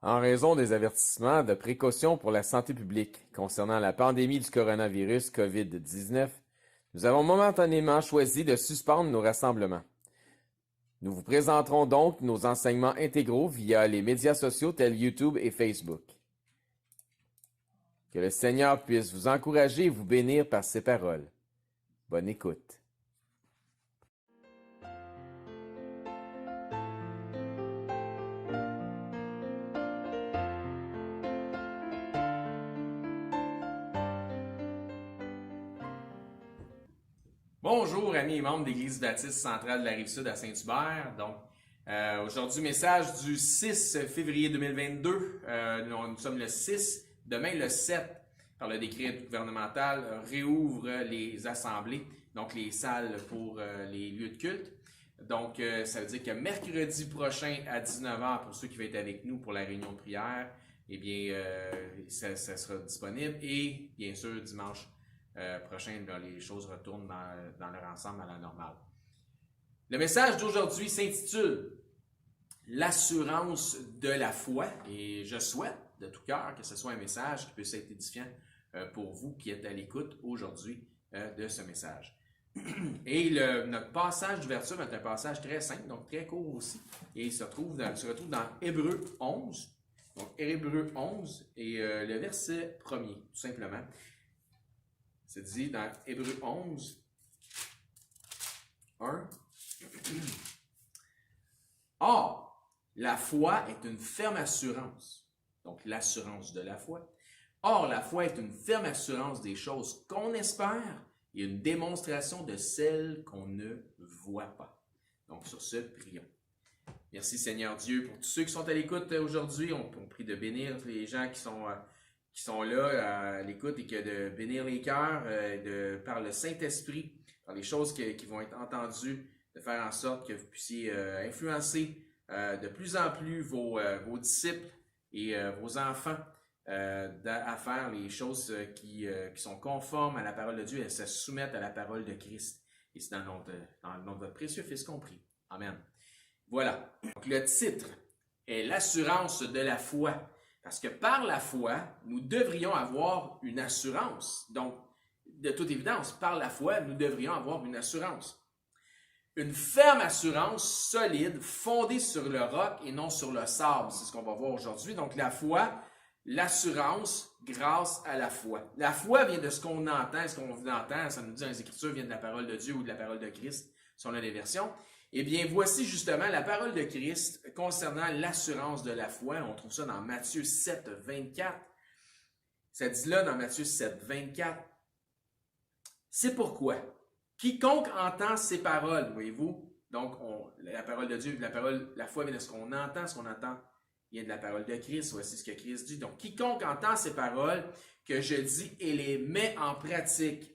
En raison des avertissements de précaution pour la santé publique concernant la pandémie du coronavirus COVID-19, nous avons momentanément choisi de suspendre nos rassemblements. Nous vous présenterons donc nos enseignements intégraux via les médias sociaux tels YouTube et Facebook. Que le Seigneur puisse vous encourager et vous bénir par ses paroles. Bonne écoute. Bonjour amis et membres de l'Église baptiste centrale de la Rive-Sud à Saint-Hubert. Aujourd'hui, message du 6 février 2022. Nous sommes le 6, demain le 7, par le décret gouvernemental, réouvre les assemblées, donc les salles pour les lieux de culte. Donc, ça veut dire que mercredi prochain à 19h, pour ceux qui vont être avec nous pour la réunion de prière, eh bien, ça sera disponible. Et bien sûr, dimanche prochain, les choses retournent dans leur ensemble à la normale. Le message d'aujourd'hui s'intitule « L'assurance de la foi » et je souhaite de tout cœur que ce soit un message qui puisse être édifiant pour vous qui êtes à l'écoute aujourd'hui de ce message. Et notre passage d'ouverture est un passage très simple, donc très court aussi, et il se retrouve dans Hébreux 11. Donc Hébreux 11 et le verset 1er, tout simplement. C'est dit dans Hébreux 11, 1. Or, la foi est une ferme assurance. Donc, l'assurance de la foi. Or, la foi est une ferme assurance des choses qu'on espère et une démonstration de celles qu'on ne voit pas. Donc, sur ce, prions. Merci Seigneur Dieu pour tous ceux qui sont à l'écoute aujourd'hui. On prie de bénir les gens qui sont là à l'écoute et que de bénir les cœurs par le Saint-Esprit, par les choses qui vont être entendues, de faire en sorte que vous puissiez influencer de plus en plus vos disciples et vos enfants à faire les choses qui sont conformes à la parole de Dieu et à se soumettre à la parole de Christ. Et c'est dans le nom de votre précieux Fils qu'on prie. Amen. Voilà. Donc, le titre est « L'assurance de la foi ». Parce que par la foi, nous devrions avoir une assurance. Donc, de toute évidence, par la foi, nous devrions avoir une assurance. Une ferme assurance solide, fondée sur le roc et non sur le sable. C'est ce qu'on va voir aujourd'hui. Donc, la foi, l'assurance grâce à la foi. La foi vient de ce qu'on entend. Ce qu'on entend, ça nous dit dans les Écritures, vient de la parole de Dieu ou de la parole de Christ, selon les versions. Eh bien, voici justement la parole de Christ concernant l'assurance de la foi. On trouve ça dans Matthieu 7, 24. Ça dit là dans Matthieu 7, 24. C'est pourquoi quiconque entend ces paroles, voyez-vous, donc la parole de Dieu, la foi vient de ce qu'on entend vient de la parole de Christ. Voici ce que Christ dit. Donc, quiconque entend ces paroles que je dis et les met en pratique.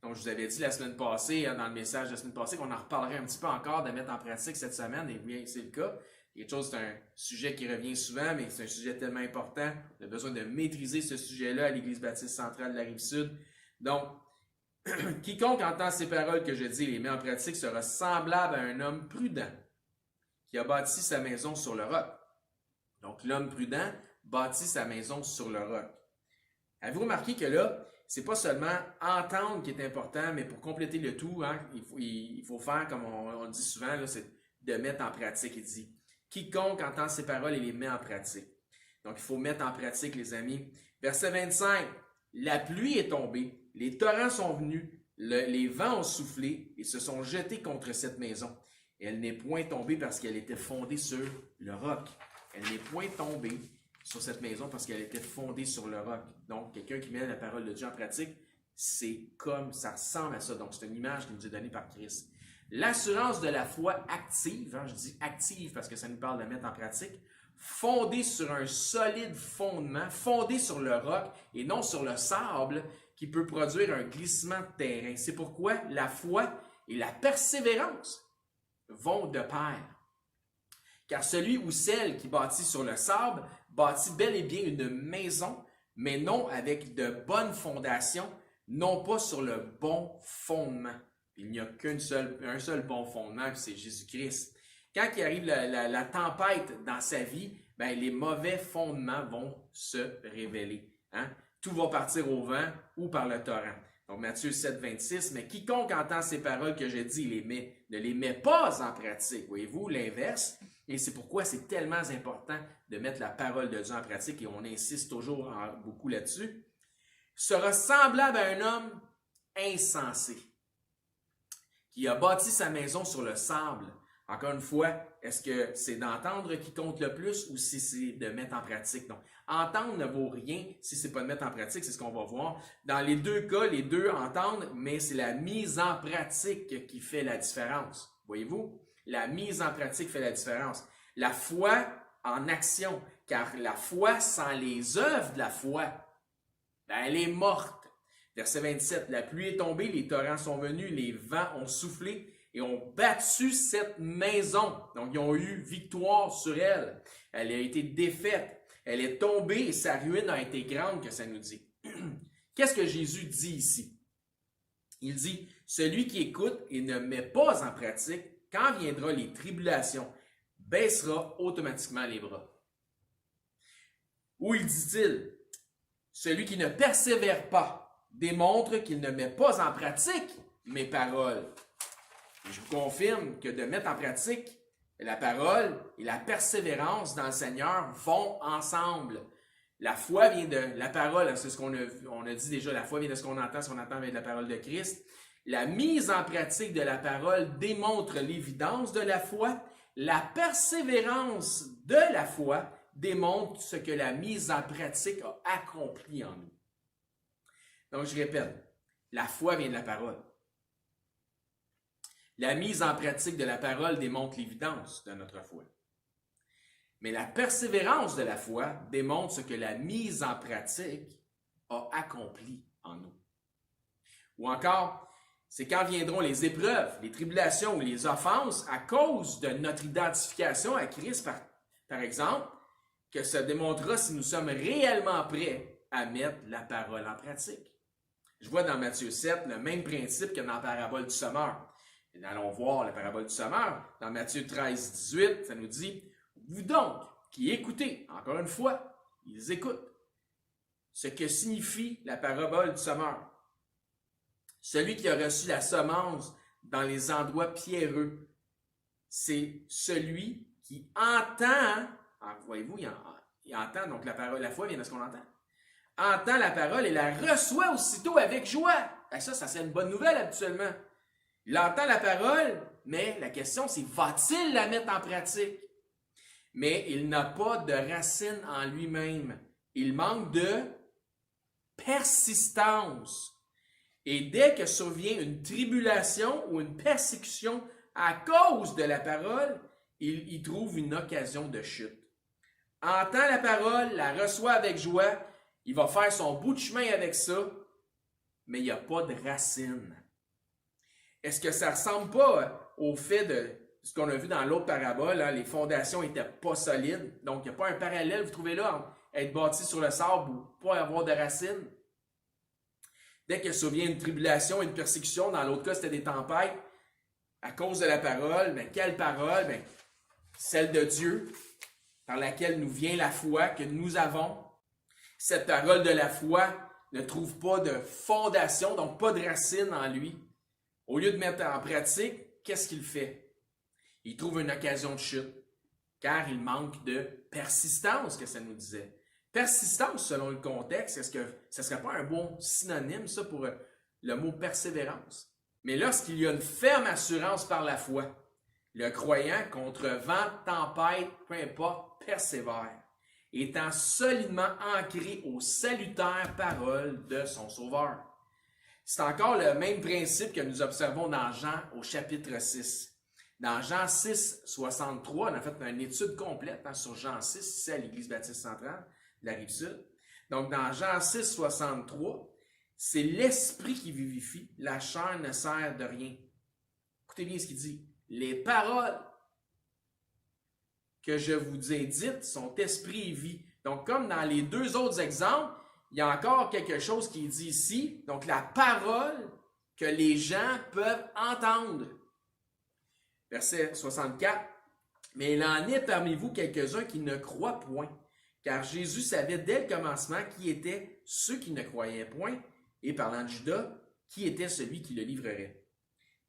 Donc, je vous avais dit la semaine passée, dans le message de la semaine passée, qu'on en reparlerait un petit peu encore de mettre en pratique cette semaine, et bien, c'est le cas. C'est un sujet qui revient souvent, mais c'est un sujet tellement important. On a besoin de maîtriser ce sujet-là à l'Église baptiste centrale de la Rive-Sud. Donc, quiconque entend ces paroles que je dis et les met en pratique sera semblable à un homme prudent qui a bâti sa maison sur le roc. Donc, l'homme prudent bâtit sa maison sur le roc. Avez-vous remarqué que là, c'est pas seulement entendre qui est important, mais pour compléter le tout, hein, il faut faire, comme on dit souvent, là, c'est de mettre en pratique. Il dit, quiconque entend ces paroles et les met en pratique. Donc, il faut mettre en pratique, les amis. Verset 25, la pluie est tombée, les torrents sont venus, les vents ont soufflé et se sont jetés contre cette maison. Et elle n'est point tombée parce qu'elle était fondée sur le roc. Elle n'est point tombée sur cette maison parce qu'elle était fondée sur le roc. Donc, quelqu'un qui met la parole de Dieu en pratique, c'est comme, ça ressemble à ça. Donc, c'est une image qui nous est donnée par Christ. L'assurance de la foi active, hein, je dis active parce que ça nous parle de mettre en pratique, fondée sur un solide fondement, fondée sur le roc et non sur le sable qui peut produire un glissement de terrain. C'est pourquoi la foi et la persévérance vont de pair. Car celui ou celle qui bâtit sur le sable bâtit bel et bien une maison, mais non avec de bonnes fondations, non pas sur le bon fondement. Il n'y a un seul bon fondement, c'est Jésus-Christ. Quand il arrive la tempête dans sa vie, ben, les mauvais fondements vont se révéler. Hein? Tout va partir au vent ou par le torrent. Donc, Matthieu 7, 26, mais quiconque entend ces paroles que je dis ne les met pas en pratique. Voyez-vous, l'inverse. Et c'est pourquoi c'est tellement important de mettre la parole de Dieu en pratique, et on insiste toujours beaucoup là-dessus. Sera semblable à un homme insensé qui a bâti sa maison sur le sable. Encore une fois, est-ce que c'est d'entendre qui compte le plus ou si c'est de mettre en pratique? Donc, entendre ne vaut rien si ce n'est pas de mettre en pratique, c'est ce qu'on va voir. Dans les deux cas, les deux entendent, mais c'est la mise en pratique qui fait la différence. Voyez-vous? La mise en pratique fait la différence. La foi en action, car la foi sans les œuvres de la foi, ben, elle est morte. Verset 27, la pluie est tombée, les torrents sont venus, les vents ont soufflé et ont battu cette maison. Donc, ils ont eu victoire sur elle. Elle a été défaite. Elle est tombée et sa ruine a été grande, que ça nous dit. Qu'est-ce que Jésus dit ici? Il dit, celui qui écoute et ne met pas en pratique, quand viendra les tribulations, baissera automatiquement les bras. Ou il dit-il, celui qui ne persévère pas démontre qu'il ne met pas en pratique mes paroles. Et je vous confirme que de mettre en pratique la parole et la persévérance dans le Seigneur vont ensemble. La foi vient de la parole, c'est ce qu'on a dit déjà, la foi vient de ce qu'on entend avec la parole de Christ. La mise en pratique de la parole démontre l'évidence de la foi. La persévérance de la foi démontre ce que la mise en pratique a accompli en nous. Donc, je répète, la foi vient de la parole. La mise en pratique de la parole démontre l'évidence de notre foi. Mais la persévérance de la foi démontre ce que la mise en pratique a accompli en nous. Ou encore, c'est quand viendront les épreuves, les tribulations ou les offenses à cause de notre identification à Christ, par exemple, que ça démontrera si nous sommes réellement prêts à mettre la parole en pratique. Je vois dans Matthieu 7 le même principe que dans la parabole du semeur. Et allons voir la parabole du semeur. Dans Matthieu 13, 18, ça nous dit « Vous donc, qui écoutez, encore une fois, ils écoutent, ce que signifie la parabole du semeur. Celui qui a reçu la semence dans les endroits pierreux, c'est celui qui entend, voyez-vous, il entend, donc la foi vient de ce qu'on entend, entend la parole et la reçoit aussitôt avec joie. Et ça c'est une bonne nouvelle habituellement. Il entend la parole, mais la question c'est, va-t-il la mettre en pratique? Mais il n'a pas de racine en lui-même. Il manque de persistance. Et dès que survient une tribulation ou une persécution à cause de la parole, il y trouve une occasion de chute. Entend la parole, la reçoit avec joie, il va faire son bout de chemin avec ça, mais il n'y a pas de racine. Est-ce que ça ne ressemble pas au fait de ce qu'on a vu dans l'autre parabole, hein, les fondations n'étaient pas solides, donc il n'y a pas un parallèle, vous trouvez là, entre être bâti sur le sable ou pas avoir de racines? Dès que survient une tribulation, une persécution, dans l'autre cas c'était des tempêtes, à cause de la parole, mais quelle parole? Bien, celle de Dieu, par laquelle nous vient la foi que nous avons. Cette parole de la foi ne trouve pas de fondation, donc pas de racine en lui. Au lieu de mettre en pratique, qu'est-ce qu'il fait? Il trouve une occasion de chute, car il manque de persistance, que ça nous disait. Persistance, selon le contexte, est-ce que ce ne serait pas un bon synonyme, ça, pour le mot persévérance? Mais lorsqu'il y a une ferme assurance par la foi, le croyant, contre vent, tempête, peu importe, persévère, étant solidement ancré aux salutaires paroles de son Sauveur. C'est encore le même principe que nous observons dans Jean au chapitre 6. Dans Jean 6, 63, on a fait une étude complète sur Jean 6, ici à l'Église baptiste centrale de la Rive-Sud. Donc, dans Jean 6, 63, c'est l'esprit qui vivifie, la chair ne sert de rien. Écoutez bien ce qu'il dit. Les paroles que je vous ai dites sont esprit et vie. Donc, comme dans les deux autres exemples, il y a encore quelque chose qui est dit ici. Donc, la parole que les gens peuvent entendre. Verset 64. Mais il en est parmi vous quelques-uns qui ne croient point. Car Jésus savait dès le commencement qui étaient ceux qui ne croyaient point, et parlant de Judas, qui était celui qui le livrerait.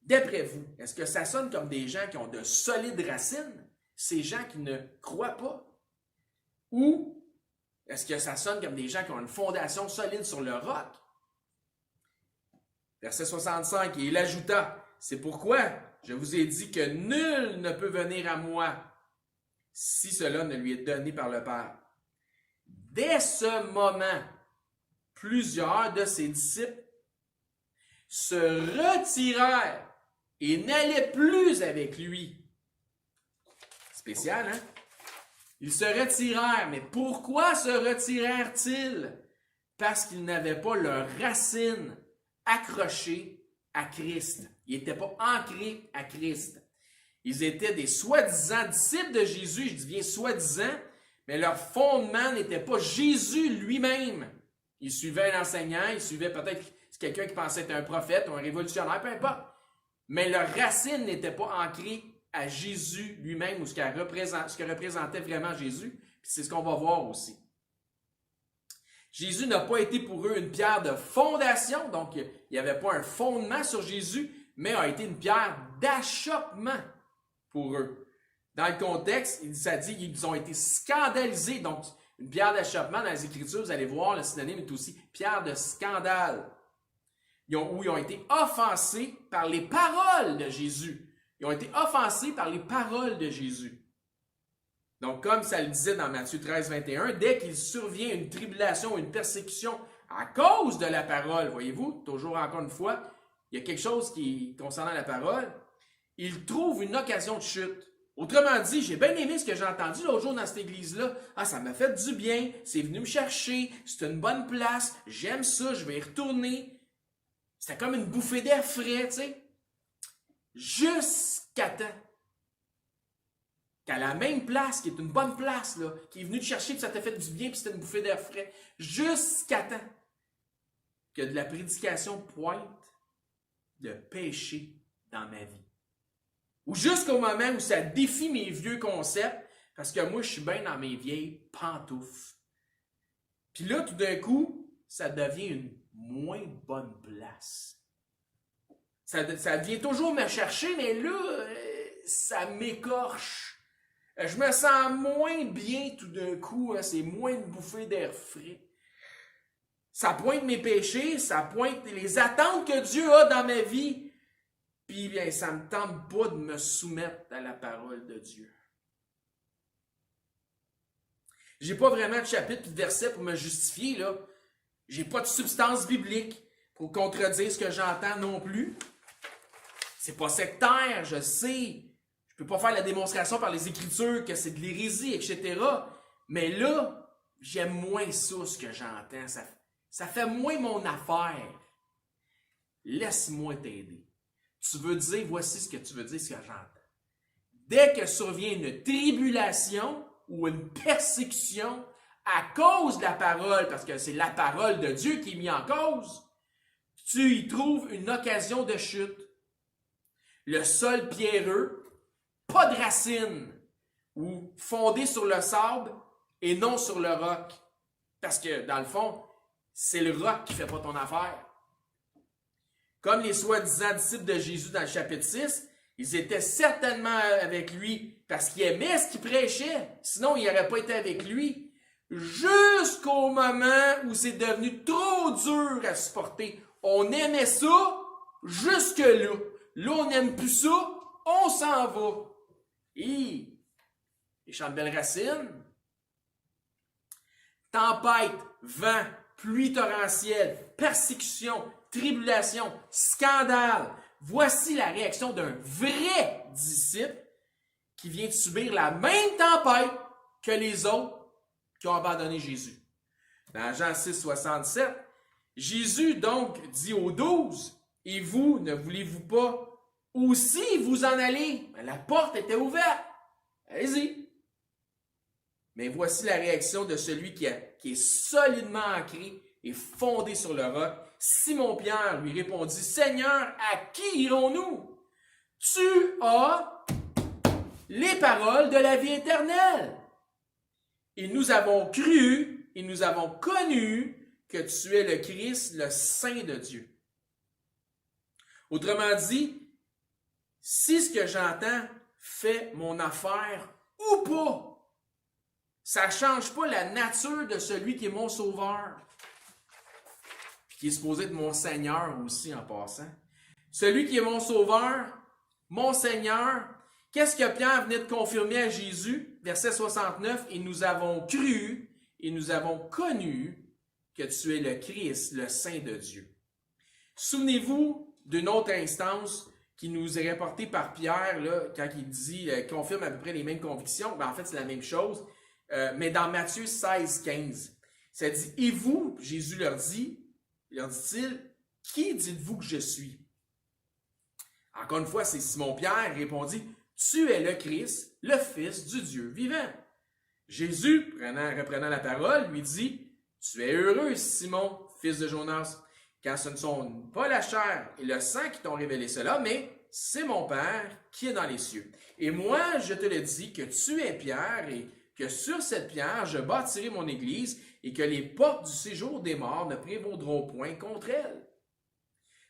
D'après vous, est-ce que ça sonne comme des gens qui ont de solides racines, ces gens qui ne croient pas? Ou est-ce que ça sonne comme des gens qui ont une fondation solide sur le roc? Verset 65, et il ajouta, c'est pourquoi je vous ai dit que nul ne peut venir à moi si cela ne lui est donné par le Père. Dès ce moment, plusieurs de ses disciples se retirèrent et n'allaient plus avec lui. Spécial, hein? Ils se retirèrent. Mais pourquoi se retirèrent-ils? Parce qu'ils n'avaient pas leurs racines accrochées à Christ. Ils n'étaient pas ancrés à Christ. Ils étaient des soi-disant disciples de Jésus, je dis bien soi-disant, mais leur fondement n'était pas Jésus lui-même. Ils suivaient un enseignant, ils suivaient peut-être quelqu'un qui pensait être un prophète ou un révolutionnaire, peu importe. Mais leur racine n'était pas ancrée à Jésus lui-même ou ce que représentait vraiment Jésus. Puis c'est ce qu'on va voir aussi. Jésus n'a pas été pour eux une pierre de fondation, donc il n'y avait pas un fondement sur Jésus, mais a été une pierre d'achoppement pour eux. Dans le contexte, ça dit qu'ils ont été scandalisés. Donc, une pierre d'achoppement dans les Écritures, vous allez voir, le synonyme est aussi pierre de scandale. Ils ont été offensés par les paroles de Jésus. Ils ont été offensés par les paroles de Jésus. Donc, comme ça le disait dans Matthieu 13, 21, dès qu'il survient une tribulation ou une persécution à cause de la parole, voyez-vous, toujours encore une fois, il y a quelque chose qui concernant la parole, il trouve une occasion de chute. Autrement dit, j'ai bien aimé ce que j'ai entendu l'autre jour dans cette église-là. Ah, ça m'a fait du bien, c'est venu me chercher, c'est une bonne place, j'aime ça, je vais y retourner. C'était comme une bouffée d'air frais, tu sais. Jusqu'à temps qu'à la même place, qui est une bonne place, là, qui est venu te chercher, puis ça t'a fait du bien, puis c'était une bouffée d'air frais, jusqu'à temps que de la prédication pointe de péché dans ma vie. Ou jusqu'au moment où ça défie mes vieux concepts, parce que moi, je suis bien dans mes vieilles pantoufles. Puis là, tout d'un coup, ça devient une moins bonne place. Ça vient toujours me chercher, mais là, ça m'écorche. Je me sens moins bien tout d'un coup, hein, c'est moins une bouffée d'air frais. Ça pointe mes péchés, ça pointe les attentes que Dieu a dans ma vie. Puis bien, ça ne me tente pas de me soumettre à la parole de Dieu. J'ai pas vraiment de chapitre ou de verset pour me justifier, là. J'ai pas de substance biblique pour contredire ce que j'entends non plus. C'est pas sectaire, je sais. Je peux pas faire la démonstration par les Écritures que c'est de l'hérésie, etc. Mais là, j'aime moins ça, ce que j'entends. Ça fait moins mon affaire. Laisse-moi t'aider. Tu veux dire, voici ce que tu veux dire, ce que j'entends. Dès que survient une tribulation ou une persécution à cause de la parole, parce que c'est la parole de Dieu qui est mise en cause, tu y trouves une occasion de chute. Le sol pierreux, pas de racines, ou fondé sur le sable et non sur le roc. Parce que, dans le fond, c'est le roc qui ne fait pas ton affaire. Comme les soi-disant disciples de Jésus dans le chapitre 6, ils étaient certainement avec lui parce qu'ils aimaient ce qu'il prêchait. Sinon, ils n'auraient pas été avec lui. Jusqu'au moment où c'est devenu trop dur à supporter. On aimait ça jusque-là. Là, on n'aime plus ça, on s'en va. Et les champs de belles racines. Tempête, vent, pluie torrentielle, persécution, tribulation, scandale. Voici la réaction d'un vrai disciple qui vient de subir la même tempête que les autres qui ont abandonné Jésus. Dans Jean 6, 67, Jésus donc dit aux 12, « Et vous, ne voulez-vous pas aussi vous en aller? » La porte était ouverte. Allez-y. Mais voici la réaction de celui qui est solidement ancré et fondé sur le roc. Simon-Pierre lui répondit, « Seigneur, à qui irons-nous? Tu as les paroles de la vie éternelle. Et nous avons cru et nous avons connu que tu es le Christ, le Saint de Dieu. Autrement dit, si ce que j'entends fait mon affaire ou pas, ça ne change pas la nature de celui qui est mon sauveur, puis qui est supposé être mon Seigneur aussi en passant. Celui qui est mon sauveur, mon Seigneur, qu'est-ce que Pierre venait de confirmer à Jésus? Verset 69, « Et nous avons cru et nous avons connu que tu es le Christ, le Saint de Dieu. » Souvenez-vous d'une autre instance qui nous est rapportée par Pierre, là, quand il dit, confirme à peu près les mêmes convictions. En fait, c'est la même chose. Mais dans Matthieu 16, 15, ça dit, « Et vous, Jésus leur dit-il, qui dites-vous que je suis? » Encore une fois, c'est Simon Pierre répondit, « Tu es le Christ, le Fils du Dieu vivant. » Jésus, reprenant la parole, lui dit, « Tu es heureux, Simon, fils de Jonas, car ce ne sont pas la chair et le sang qui t'ont révélé cela, mais c'est mon Père qui est dans les cieux. Et moi, je te le dis que tu es Pierre et que sur cette pierre, je bâtirai mon église et que les portes du séjour des morts ne prévaudront point contre elle. »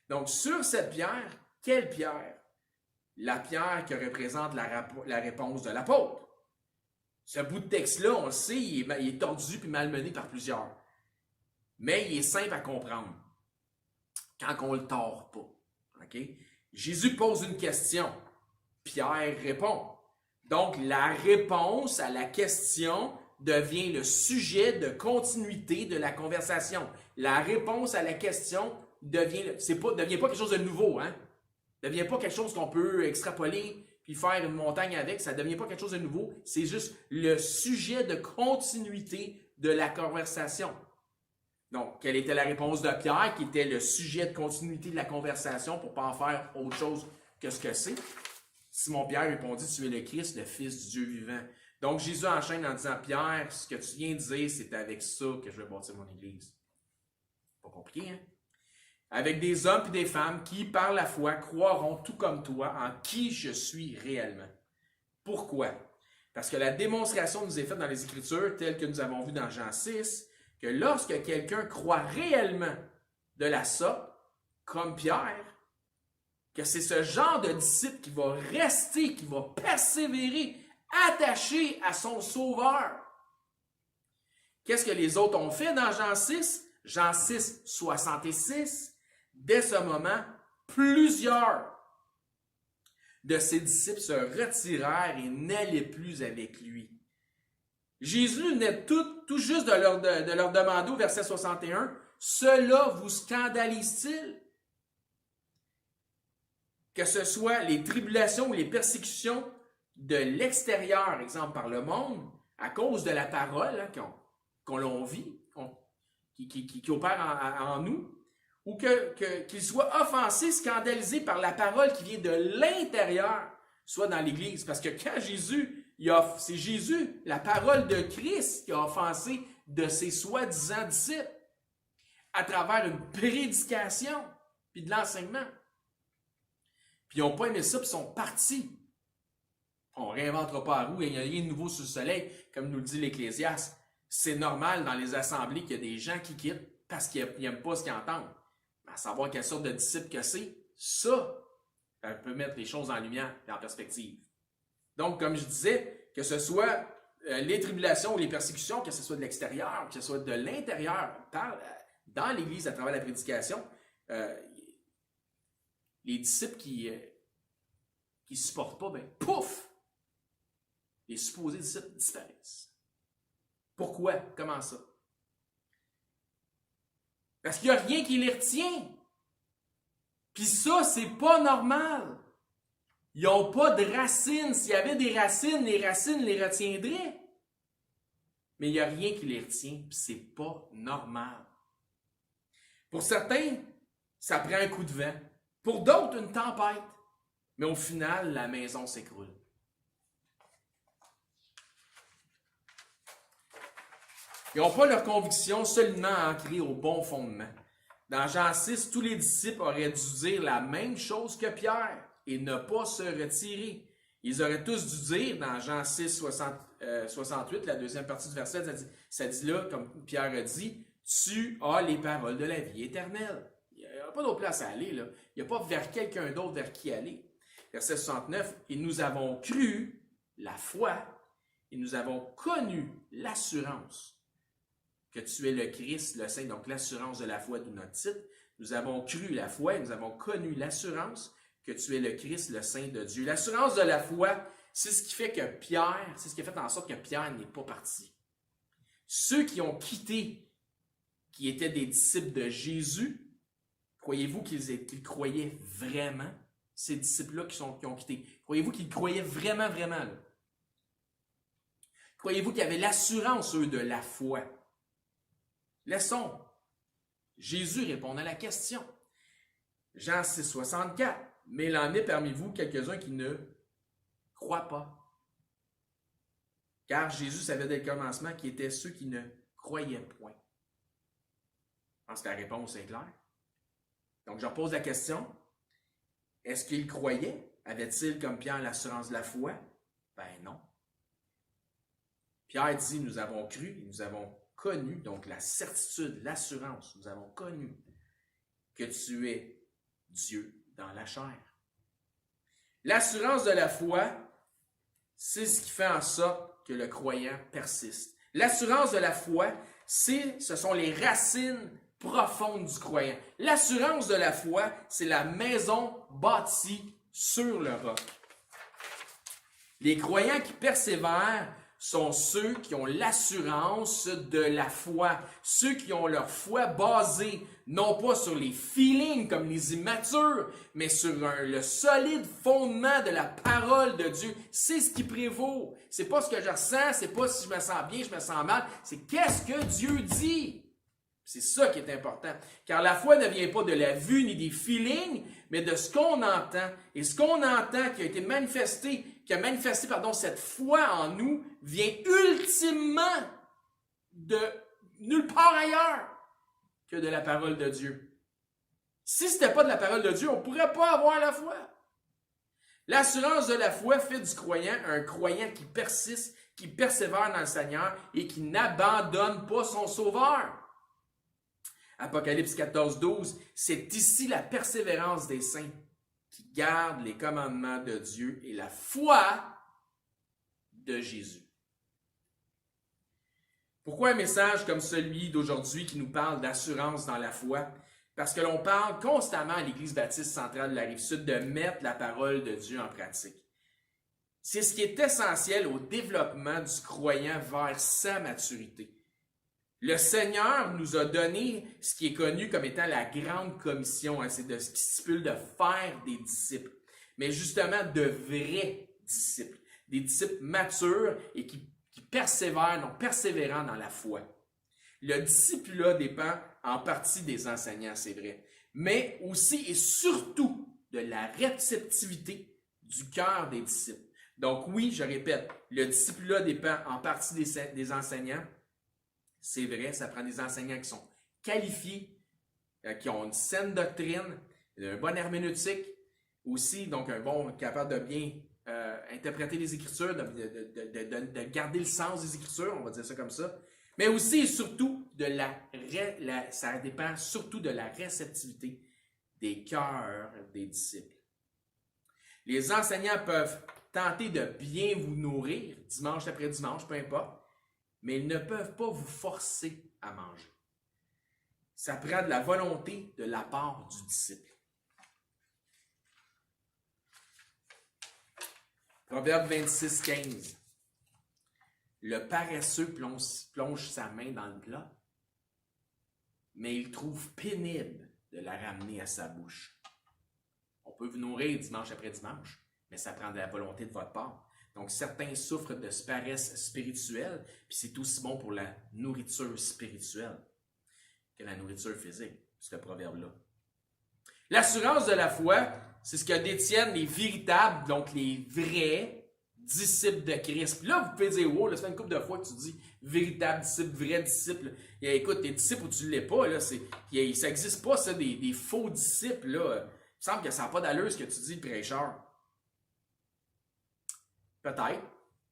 Donc, sur cette pierre, quelle pierre? La pierre qui représente la réponse de l'apôtre. Ce bout de texte-là, on le sait, il est tordu puis malmené par plusieurs. Mais il est simple à comprendre quand on ne le tord pas. Okay? Jésus pose une question. Pierre répond. Donc, la réponse à la question devient le sujet de continuité de la conversation. La réponse à la question devient pas quelque chose de nouveau, hein? Ne devient pas quelque chose qu'on peut extrapoler puis faire une montagne avec. Ça ne devient pas quelque chose de nouveau. C'est juste le sujet de continuité de la conversation. Donc, quelle était la réponse de Pierre, qui était le sujet de continuité de la conversation pour ne pas en faire autre chose que ce que c'est? Simon-Pierre répondit, « Tu es le Christ, le Fils du Dieu vivant. » Donc, Jésus enchaîne en disant, « Pierre, ce que tu viens de dire, c'est avec ça que je vais bâtir mon Église. » Pas compliqué, hein? Avec des hommes et des femmes qui, par la foi, croiront tout comme toi en qui je suis réellement. Pourquoi? Parce que la démonstration nous est faite dans les Écritures, telle que nous avons vu dans Jean 6, que lorsque quelqu'un croit réellement de la sorte, comme Pierre, que c'est ce genre de disciple qui va rester, qui va persévérer, attaché à son Sauveur. Qu'est-ce que les autres ont fait dans Jean 6? Jean 6, 66. Dès ce moment, plusieurs de ses disciples se retirèrent et n'allaient plus avec lui. Jésus venait tout juste de leur demander au verset 61, « Cela vous scandalise-t-il? » Que ce soit les tribulations ou les persécutions de l'extérieur, exemple par le monde, à cause de la parole hein, qu'on l'on vit, qui opère en nous, ou qu'il soit offensé, scandalisé par la parole qui vient de l'intérieur, soit dans l'Église. Parce que quand c'est Jésus, la parole de Christ, qui a offensé de ses soi-disant disciples à travers une prédication puis de l'enseignement. Puis ils n'ont pas aimé ça, puis ils sont partis. On ne réinventera pas la roue, il n'y a rien de nouveau sous le soleil, comme nous le dit l'Ecclésiaste. C'est normal dans les assemblées qu'il y a des gens qui quittent parce qu'ils n'aiment pas ce qu'ils entendent. À savoir quelle sorte de disciple que c'est, ça peut mettre les choses en lumière et en perspective. Donc, comme je disais, que ce soit les tribulations ou les persécutions, que ce soit de l'extérieur, que ce soit de l'intérieur, dans l'Église à travers la prédication, les disciples qui ne supportent pas, ben pouf! Les supposés disciples disparaissent. Pourquoi? Comment ça? Parce qu'il n'y a rien qui les retient. Puis ça, c'est pas normal. Ils n'ont pas de racines. S'il y avait des racines les retiendraient. Mais il n'y a rien qui les retient, puis c'est pas normal. Pour certains, ça prend un coup de vent. Pour d'autres, une tempête. Mais au final, la maison s'écroule. Ils n'ont pas leur conviction seulement ancrée au bon fondement. Dans Jean 6, tous les disciples auraient dû dire la même chose que Pierre et ne pas se retirer. Ils auraient tous dû dire, dans Jean 6, 68, la deuxième partie du verset, ça dit là, comme Pierre a dit, tu as les paroles de la vie éternelle. Il n'y a pas d'autre place à aller, là. Il n'y a pas vers quelqu'un d'autre vers qui aller. Verset 69, et nous avons cru la foi, et nous avons connu l'assurance que tu es le Christ, le Saint, donc l'assurance de la foi de notre titre. Nous avons cru la foi et nous avons connu l'assurance que tu es le Christ, le Saint de Dieu. L'assurance de la foi, c'est ce qui fait que Pierre, c'est ce qui a fait en sorte que Pierre n'est pas parti. Ceux qui ont quitté, qui étaient des disciples de Jésus, croyez-vous qu'ils croyaient vraiment, ces disciples-là qui ont quitté? Croyez-vous qu'ils croyaient vraiment, vraiment? Là? Croyez-vous qu'il y avait l'assurance, eux, de la foi? Laissons Jésus répondre à la question. Jean 6, 64. Mais il en est parmi vous quelques-uns qui ne croient pas. Car Jésus savait dès le commencement qui étaient ceux qui ne croyaient point. Je pense que la réponse est claire. Donc, je repose la question. Est-ce qu'ils croyaient? Avait-il, comme Pierre, l'assurance de la foi? Ben non. Pierre dit, nous avons cru et nous avons connu, donc la certitude, l'assurance, nous avons connu que tu es Dieu dans la chair. L'assurance de la foi, c'est ce qui fait en sorte que le croyant persiste. L'assurance de la foi, ce sont les racines profondes du croyant. L'assurance de la foi, c'est la maison bâtie sur le roc. Les croyants qui persévèrent sont ceux qui ont l'assurance de la foi, ceux qui ont leur foi basée non pas sur les feelings comme les immatures, mais sur le solide fondement de la parole de Dieu. C'est ce qui prévaut. C'est pas ce que je ressens, c'est pas si je me sens bien, je me sens mal, c'est qu'est-ce que Dieu dit. C'est ça qui est important. Car la foi ne vient pas de la vue ni des feelings, mais de ce qu'on entend. Et ce qu'on entend qui a été manifesté, cette foi en nous, vient ultimement de nulle part ailleurs que de la parole de Dieu. Si ce n'était pas de la parole de Dieu, on ne pourrait pas avoir la foi. L'assurance de la foi fait du croyant un croyant qui persiste, qui persévère dans le Seigneur et qui n'abandonne pas son Sauveur. Apocalypse 14, 12, c'est ici la persévérance des saints qui gardent les commandements de Dieu et la foi de Jésus. Pourquoi un message comme celui d'aujourd'hui qui nous parle d'assurance dans la foi? Parce que l'on parle constamment à l'Église baptiste centrale de la Rive-Sud de mettre la parole de Dieu en pratique. C'est ce qui est essentiel au développement du croyant vers sa maturité. Le Seigneur nous a donné ce qui est connu comme étant la grande commission, c'est de ce qui stipule de faire des disciples, mais justement de vrais disciples, des disciples matures et qui persévèrent, donc persévérants dans la foi. Le disciple-là dépend en partie des enseignants, c'est vrai, mais aussi et surtout de la réceptivité du cœur des disciples. Donc oui, je répète, le disciple-là dépend en partie des enseignants. C'est vrai, ça prend des enseignants qui sont qualifiés, qui ont une saine doctrine, une bonne herméneutique aussi, donc un bon capable de bien interpréter les Écritures, de garder le sens des Écritures, on va dire ça comme ça. Mais aussi et surtout, ça dépend surtout de la réceptivité des cœurs des disciples. Les enseignants peuvent tenter de bien vous nourrir, dimanche après dimanche, peu importe, mais ils ne peuvent pas vous forcer à manger. Ça prend de la volonté de la part du disciple. Proverbe 26, 15. Le paresseux plonge sa main dans le plat, mais il trouve pénible de la ramener à sa bouche. On peut vous nourrir dimanche après dimanche, mais ça prend de la volonté de votre part. Donc, certains souffrent de paresse spirituelle, puis c'est aussi bon pour la nourriture spirituelle que la nourriture physique, ce proverbe-là. L'assurance de la foi, c'est ce que détiennent les véritables, donc les vrais disciples de Christ. Puis là, vous pouvez dire, wow, là, ça fait une couple de fois que tu dis véritable disciple, vrai disciple. Et écoute, t'es disciple ou tu ne l'es pas, là, ça n'existe pas, ça, des faux disciples, là. Il me semble que ça n'a pas d'allure ce que tu dis, le prêcheur. Peut-être.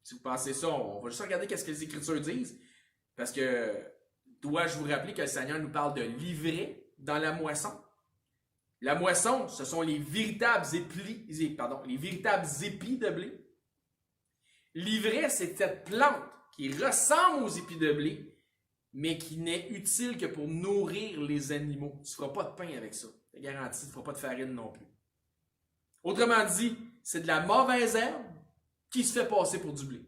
Si vous pensez ça, on va juste regarder ce que les Écritures disent. Parce que, dois-je vous rappeler que le Seigneur nous parle de l'ivraie dans la moisson? La moisson, ce sont les véritables épis de blé. L'ivraie, c'est cette plante qui ressemble aux épis de blé, mais qui n'est utile que pour nourrir les animaux. Tu ne feras pas de pain avec ça. C'est garanti, tu ne feras pas de farine non plus. Autrement dit, c'est de la mauvaise herbe qui se fait passer pour du blé.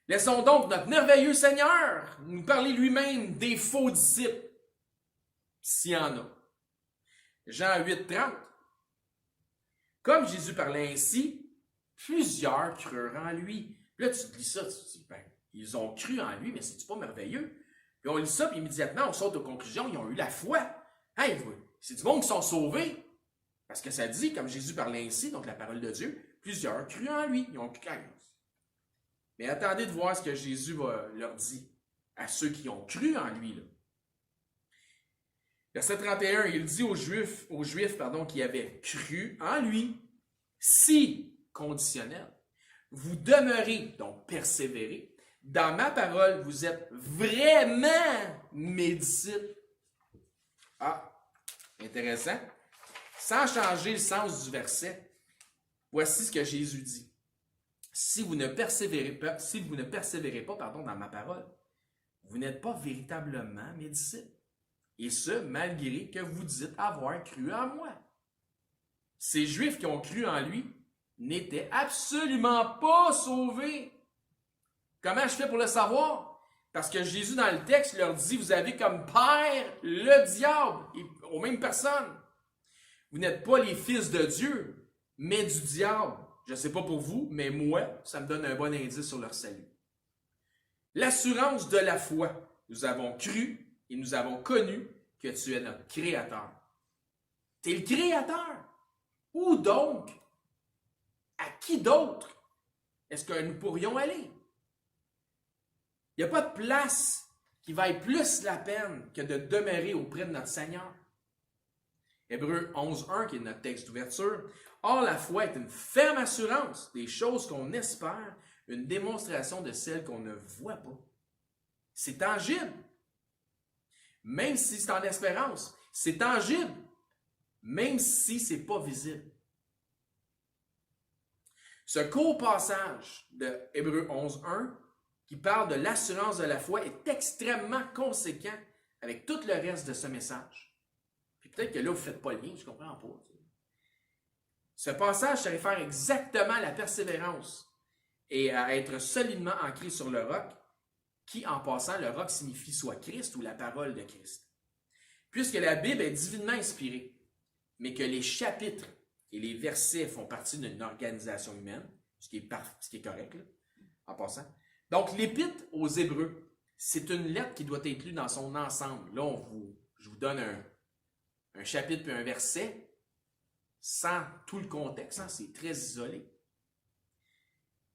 Laissons donc notre merveilleux Seigneur nous parler lui-même des faux disciples, s'il y en a. Jean 8,30. Comme Jésus parlait ainsi, plusieurs crurent en lui. Puis là, tu te lis ça, tu te dis, ben, ils ont cru en lui, mais c'est-tu pas merveilleux? Puis on lit ça, puis immédiatement, on saute aux conclusions, ils ont eu la foi. Hey, c'est du monde qui sont sauvés. Parce que ça dit, comme Jésus parlait ainsi, donc la parole de Dieu, plusieurs crurent en lui, ils ont cru en lui. Mais attendez de voir ce que Jésus leur dit à ceux qui ont cru en lui. Là. Verset 31, il dit aux Juifs qui avaient cru en lui, si conditionnel, vous demeurez, donc persévérez, dans ma parole, vous êtes vraiment mes disciples. Ah, intéressant. Sans changer le sens du verset, voici ce que Jésus dit. Si vous ne persévérez pas, dans ma parole, vous n'êtes pas véritablement mes disciples. Et ce, malgré que vous dites avoir cru en moi. Ces Juifs qui ont cru en lui n'étaient absolument pas sauvés. Comment je fais pour le savoir? Parce que Jésus, dans le texte, leur dit, vous avez comme père le diable, et aux mêmes personnes. Vous n'êtes pas les fils de Dieu, mais du diable. Je ne sais pas pour vous, mais moi, ça me donne un bon indice sur leur salut. L'assurance de la foi. Nous avons cru et nous avons connu que tu es notre Créateur. Tu es le Créateur. Où donc? À qui d'autre est-ce que nous pourrions aller? Il n'y a pas de place qui vaille plus la peine que de demeurer auprès de notre Seigneur. Hébreux 11.1, qui est notre texte d'ouverture. Or, la foi est une ferme assurance des choses qu'on espère, une démonstration de celles qu'on ne voit pas. C'est tangible. Même si c'est en espérance, c'est tangible. Même si ce n'est pas visible. Ce court passage de Hébreux 11.1 qui parle de l'assurance de la foi est extrêmement conséquent avec tout le reste de ce message. Puis peut-être que là, vous ne faites pas le lien, je ne comprends pas. Ce passage se réfère exactement à la persévérance et à être solidement ancré sur le roc, qui, en passant, le roc signifie soit Christ ou la parole de Christ. Puisque la Bible est divinement inspirée, mais que les chapitres et les versets font partie d'une organisation humaine, ce qui est correct, là, en passant. Donc, l'Épître aux Hébreux, c'est une lettre qui doit être lue dans son ensemble. Là, je vous donne un chapitre puis un verset, sans tout le contexte, hein, c'est très isolé.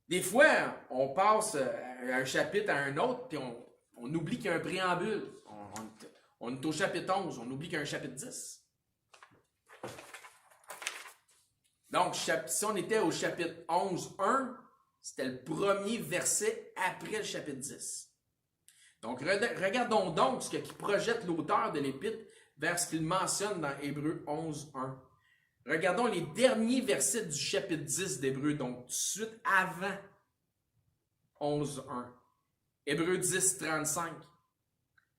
Des fois, on passe un chapitre à un autre, puis on oublie qu'il y a un préambule. On est au chapitre 11, on oublie qu'il y a un chapitre 10. Donc, si on était au chapitre 11.1, c'était le premier verset après le chapitre 10. Donc, regardons donc ce qui projette l'auteur de l'Épître vers ce qu'il mentionne dans Hébreux 11.1. Regardons les derniers versets du chapitre 10 d'Hébreux, donc tout de suite avant 11.1. Hébreux 10.35.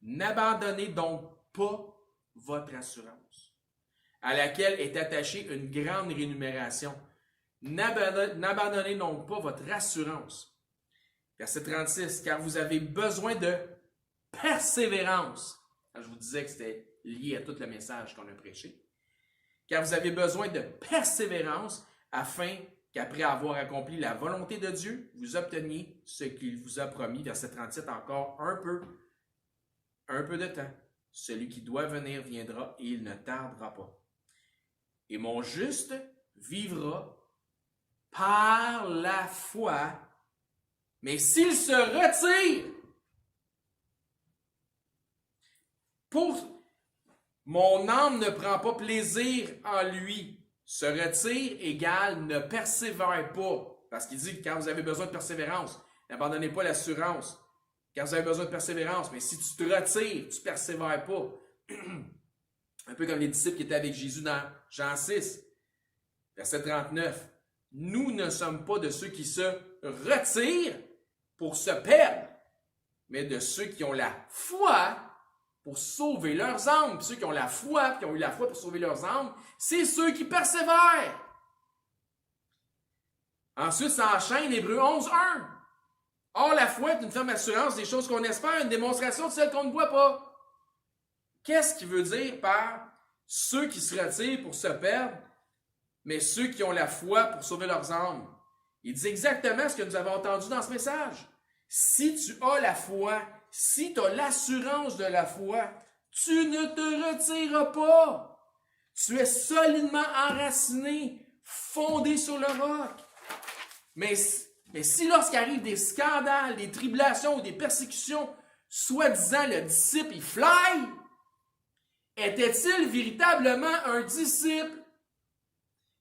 N'abandonnez donc pas votre assurance, à laquelle est attachée une grande rémunération. N'abandonnez donc pas votre assurance. Verset 36. Car vous avez besoin de persévérance. Je vous disais que c'était lié à tout le message qu'on a prêché. Car vous avez besoin de persévérance afin qu'après avoir accompli la volonté de Dieu, vous obteniez ce qu'il vous a promis. Verset 37, encore un peu de temps. Celui qui doit venir viendra et il ne tardera pas. Et mon juste vivra par la foi, mais s'il se retire, mon âme ne prend pas plaisir en lui. Se retire égale ne persévère pas. Parce qu'il dit que quand vous avez besoin de persévérance, n'abandonnez pas l'assurance. Quand vous avez besoin de persévérance, mais si tu te retires, tu ne persévères pas. Un peu comme les disciples qui étaient avec Jésus dans Jean 6, verset 39. Nous ne sommes pas de ceux qui se retirent pour se perdre, mais de ceux qui ont la foi pour sauver leurs âmes. Puis ceux qui ont la foi, puis qui ont eu la foi pour sauver leurs âmes, c'est ceux qui persévèrent. Ensuite, ça enchaîne Hébreux 11, 1. Or, la foi est une ferme assurance des choses qu'on espère, une démonstration de celles qu'on ne voit pas. Qu'est-ce qu'il veut dire par ceux qui se retirent pour se perdre, mais ceux qui ont la foi pour sauver leurs âmes? Il dit exactement ce que nous avons entendu dans ce message. Si tu as la foi, si tu as l'assurance de la foi, tu ne te retireras pas. Tu es solidement enraciné, fondé sur le roc. Mais si lorsqu'arrivent des scandales, des tribulations ou des persécutions, soi-disant le disciple il fly, était-il véritablement un disciple?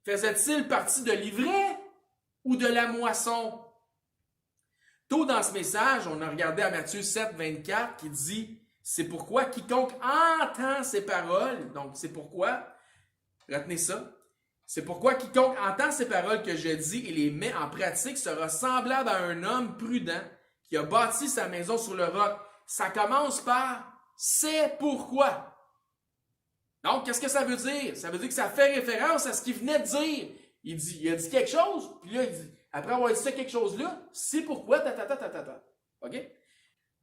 Faisait-il partie de l'ivraie ou de la moisson? Tôt dans ce message, on a regardé à Matthieu 7, 24 qui dit « C'est pourquoi quiconque entend ces paroles », donc c'est pourquoi, retenez ça, c'est pourquoi quiconque entend ces paroles que je dis et les met en pratique sera semblable à un homme prudent qui a bâti sa maison sur le roc. Ça commence par « c'est pourquoi ». Donc, qu'est-ce que ça veut dire? Ça veut dire que ça fait référence à ce qu'il venait de dire. Il a dit quelque chose, puis là, il dit, après avoir dit ça, quelque chose-là, c'est pourquoi, OK?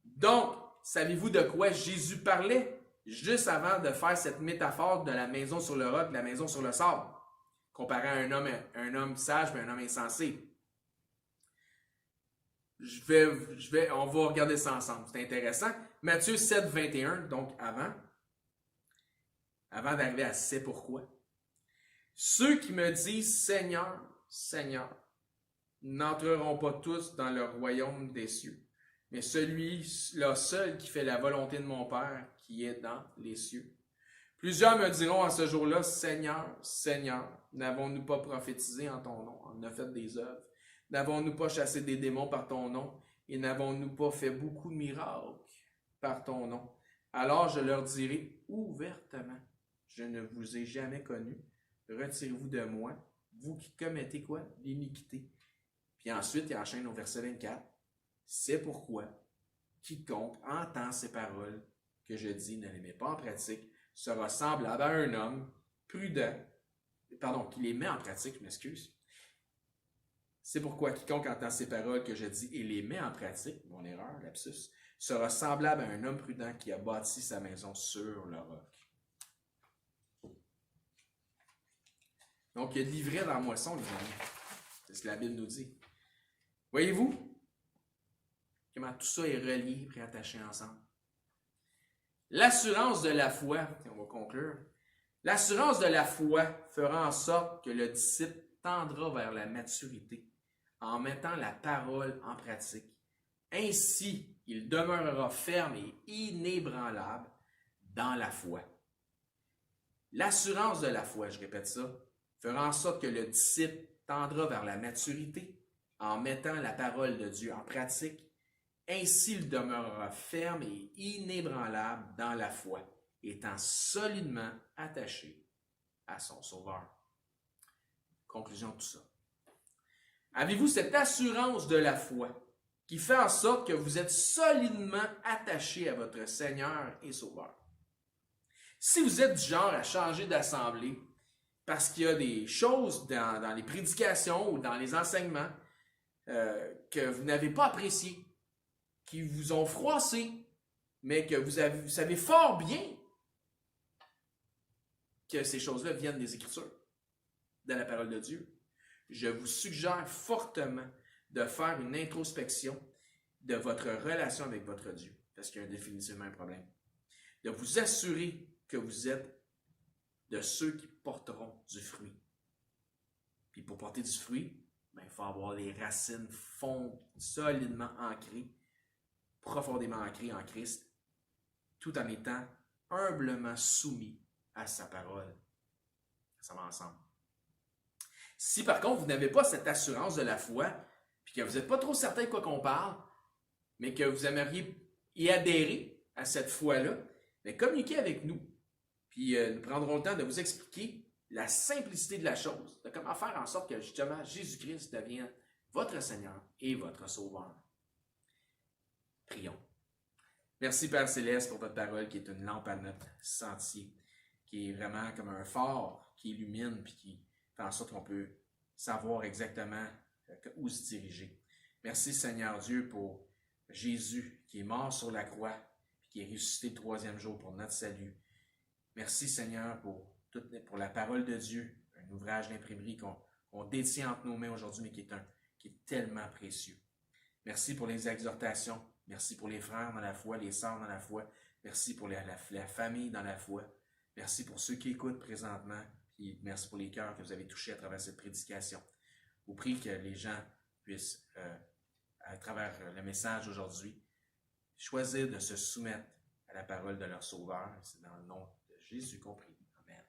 Donc, savez-vous de quoi Jésus parlait juste avant de faire cette métaphore de la maison sur le roc, de la maison sur le sable, comparé à un homme sage et un homme insensé? On va regarder ça ensemble, c'est intéressant. Matthieu 7, 21, donc avant d'arriver à « c'est pourquoi ». Ceux qui me disent « Seigneur, Seigneur », n'entreront pas tous dans le royaume des cieux, mais celui-là seul qui fait la volonté de mon Père qui est dans les cieux. Plusieurs me diront à ce jour-là « Seigneur, Seigneur, n'avons-nous pas prophétisé en ton nom, on a fait des œuvres? N'avons-nous pas chassé des démons par ton nom? Et n'avons-nous pas fait beaucoup de miracles par ton nom? Alors je leur dirai ouvertement, je ne vous ai jamais connu. Retirez-vous de moi, vous qui commettez quoi? L'iniquité. » Puis ensuite, il enchaîne au verset 24. C'est pourquoi quiconque entend ces paroles que je dis, ne les met pas en pratique, sera semblable à un homme prudent, qui les met en pratique, je m'excuse. C'est pourquoi quiconque entend ces paroles que je dis et les met en pratique, mon erreur, lapsus, sera semblable à un homme prudent qui a bâti sa maison sur le roc. Donc, il y a de l'ivraie dans la moisson, les amis. C'est ce que la Bible nous dit. Voyez-vous comment tout ça est relié et attaché ensemble? L'assurance de la foi, et on va conclure, l'assurance de la foi fera en sorte que le disciple tendra vers la maturité en mettant la parole en pratique. Ainsi, il demeurera ferme et inébranlable dans la foi. L'assurance de la foi, je répète ça, fera en sorte que le disciple tendra vers la maturité en mettant la parole de Dieu en pratique. Ainsi, il demeurera ferme et inébranlable dans la foi, étant solidement attaché à son Sauveur. Conclusion de tout ça. Avez-vous cette assurance de la foi qui fait en sorte que vous êtes solidement attaché à votre Seigneur et Sauveur? Si vous êtes du genre à changer d'assemblée parce qu'il y a des choses dans les prédications ou dans les enseignements que vous n'avez pas appréciées, qui vous ont froissé, mais que vous savez fort bien que ces choses-là viennent des Écritures, de la parole de Dieu, je vous suggère fortement de faire une introspection de votre relation avec votre Dieu, parce qu'il y a définitivement un problème. De vous assurer que vous êtes de ceux qui porteront du fruit. Puis pour porter du fruit, il faut avoir les racines solidement ancrées, profondément ancrées en Christ, tout en étant humblement soumis à sa parole. Ça va ensemble. Si par contre, vous n'avez pas cette assurance de la foi, puis que vous n'êtes pas trop certain de quoi qu'on parle, mais que vous aimeriez y adhérer à cette foi-là, bien, communiquez avec nous. Puis nous prendrons le temps de vous expliquer la simplicité de la chose, de comment faire en sorte que justement Jésus-Christ devienne votre Seigneur et votre Sauveur. Prions. Merci Père Céleste pour votre parole qui est une lampe à notre sentier, qui est vraiment comme un phare qui illumine puis qui fait en sorte qu'on peut savoir exactement où se diriger. Merci Seigneur Dieu pour Jésus qui est mort sur la croix et qui est ressuscité le troisième jour pour notre salut. Merci Seigneur pour la parole de Dieu, un ouvrage d'imprimerie qu'on détient entre nos mains aujourd'hui, mais qui est tellement précieux. Merci pour les exhortations. Merci pour les frères dans la foi, les sœurs dans la foi. Merci pour la famille dans la foi. Merci pour ceux qui écoutent présentement. Puis merci pour les cœurs que vous avez touchés à travers cette prédication. Je vous prie que les gens puissent, à travers le message d'aujourd'hui, choisir de se soumettre à la parole de leur Sauveur. C'est dans le nom de Jésus qu'on prie. Amen.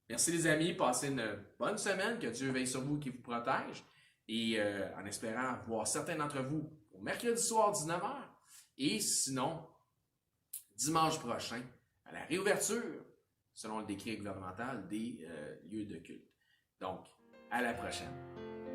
Merci les amis. Passez une bonne semaine. Que Dieu veille sur vous et qu'il vous protège. Et en espérant voir certains d'entre vous au mercredi soir 19h. Et sinon, dimanche prochain, à la réouverture, selon le décret gouvernemental, des lieux de culte. Donc, à la prochaine.